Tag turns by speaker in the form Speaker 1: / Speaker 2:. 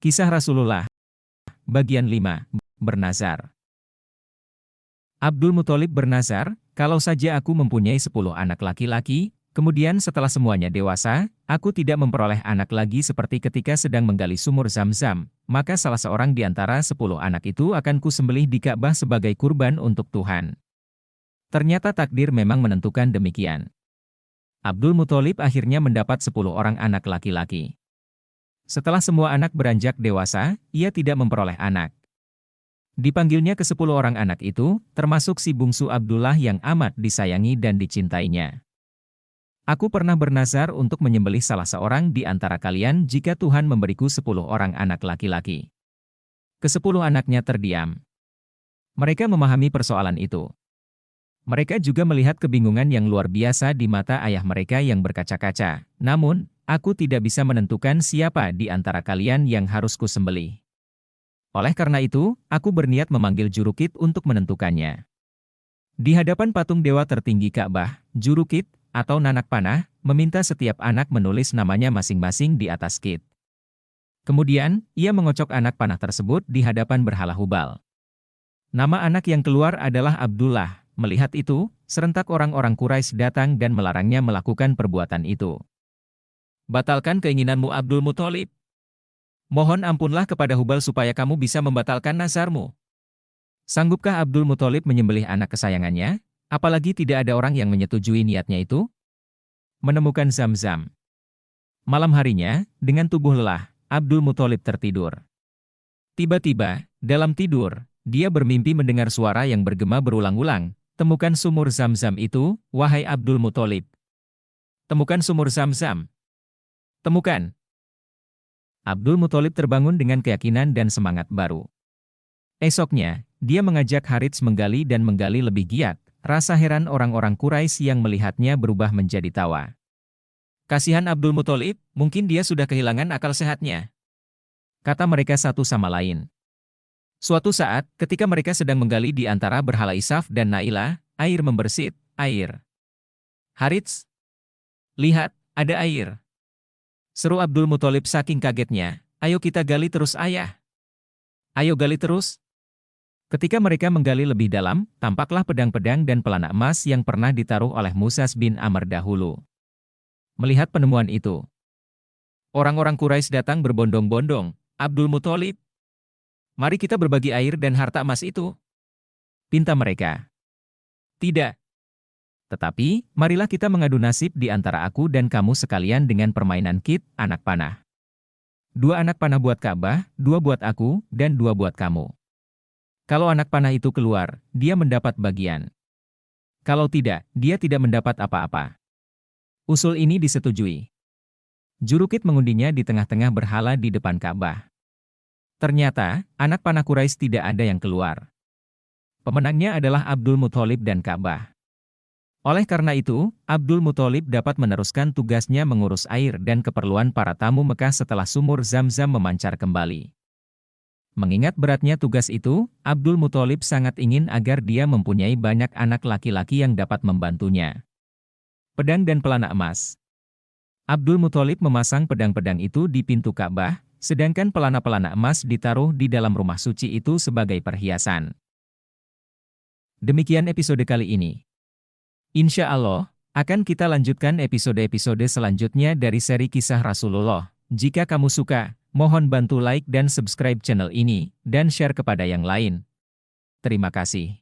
Speaker 1: Kisah Rasulullah, bagian 5, bernazar. Abdul Muthalib bernazar, kalau saja aku mempunyai 10 anak laki-laki, kemudian setelah semuanya dewasa, aku tidak memperoleh anak lagi seperti ketika sedang menggali sumur Zam-Zam, maka salah seorang di antara 10 anak itu akan kusembelih di Ka'bah sebagai kurban untuk Tuhan. Ternyata takdir memang menentukan demikian. Abdul Muthalib akhirnya mendapat 10 orang anak laki-laki. Setelah semua anak beranjak dewasa, ia tidak memperoleh anak. Dipanggilnya ke 10 orang anak itu, termasuk si bungsu Abdullah yang amat disayangi dan dicintainya. Aku pernah bernazar untuk menyembelih salah seorang di antara kalian jika Tuhan memberiku 10 orang anak laki-laki. Ke-10 anaknya terdiam. Mereka memahami persoalan itu. Mereka juga melihat kebingungan yang luar biasa di mata ayah mereka yang berkaca-kaca. Namun, aku tidak bisa menentukan siapa di antara kalian yang harus kusembelih. Oleh karena itu, aku berniat memanggil Jurukit untuk menentukannya. Di hadapan patung dewa tertinggi Ka'bah, Jurukit, atau nanak panah, meminta setiap anak menulis namanya masing-masing di atas kit. Kemudian, ia mengocok anak panah tersebut di hadapan berhala Hubal. Nama anak yang keluar adalah Abdullah. Melihat itu, serentak orang-orang Quraisy datang dan melarangnya melakukan perbuatan itu. Batalkan keinginanmu Abdul Muthalib. Mohon ampunlah kepada Hubal supaya kamu bisa membatalkan nazarmu. Sanggupkah Abdul Muthalib menyembelih anak kesayangannya, apalagi tidak ada orang yang menyetujui niatnya itu? Menemukan Zam-Zam. Malam harinya, dengan tubuh lelah, Abdul Muthalib tertidur. Tiba-tiba, dalam tidur, dia bermimpi mendengar suara yang bergema berulang-ulang, "Temukan sumur Zam-Zam itu, wahai Abdul Muthalib. Temukan sumur Zam-Zam. Temukan." Abdul Muthalib terbangun dengan keyakinan dan semangat baru. Esoknya, dia mengajak Harits menggali dan menggali lebih giat. Rasa heran orang-orang Quraisy yang melihatnya berubah menjadi tawa. "Kasihan Abdul Muthalib, mungkin dia sudah kehilangan akal sehatnya," kata mereka satu sama lain. Suatu saat, ketika mereka sedang menggali di antara berhala Isaf dan Nailah, air membersit, "Air! Harits! Lihat, ada air!" Seru Abdul Muthalib saking kagetnya, "Ayo kita gali terus ayah! Ayo gali terus!" Ketika mereka menggali lebih dalam, tampaklah pedang-pedang dan pelana emas yang pernah ditaruh oleh Musas bin Amr dahulu. Melihat penemuan itu, orang-orang Quraisy datang berbondong-bondong, "Abdul Muthalib, mari kita berbagi air dan harta emas itu," pinta mereka. "Tidak. Tetapi, marilah kita mengadu nasib di antara aku dan kamu sekalian dengan permainan kit, anak panah. 2 anak panah buat Ka'bah, 2 buat aku, dan 2 buat kamu. Kalau anak panah itu keluar, dia mendapat bagian. Kalau tidak, dia tidak mendapat apa-apa." Usul ini disetujui. Jurukit mengundinya di tengah-tengah berhala di depan Ka'bah. Ternyata, anak panah Quraisy tidak ada yang keluar. Pemenangnya adalah Abdul Muthalib dan Ka'bah. Oleh karena itu, Abdul Muthalib dapat meneruskan tugasnya mengurus air dan keperluan para tamu Mekah setelah sumur Zam-Zam memancar kembali. Mengingat beratnya tugas itu, Abdul Muthalib sangat ingin agar dia mempunyai banyak anak laki-laki yang dapat membantunya. Pedang dan pelana emas. Abdul Muthalib memasang pedang-pedang itu di pintu Ka'bah, sedangkan pelana-pelana emas ditaruh di dalam rumah suci itu sebagai perhiasan. Demikian episode kali ini. Insya Allah, akan kita lanjutkan episode-episode selanjutnya dari seri Kisah Rasulullah. Jika kamu suka, mohon bantu like dan subscribe channel ini, dan share kepada yang lain. Terima kasih.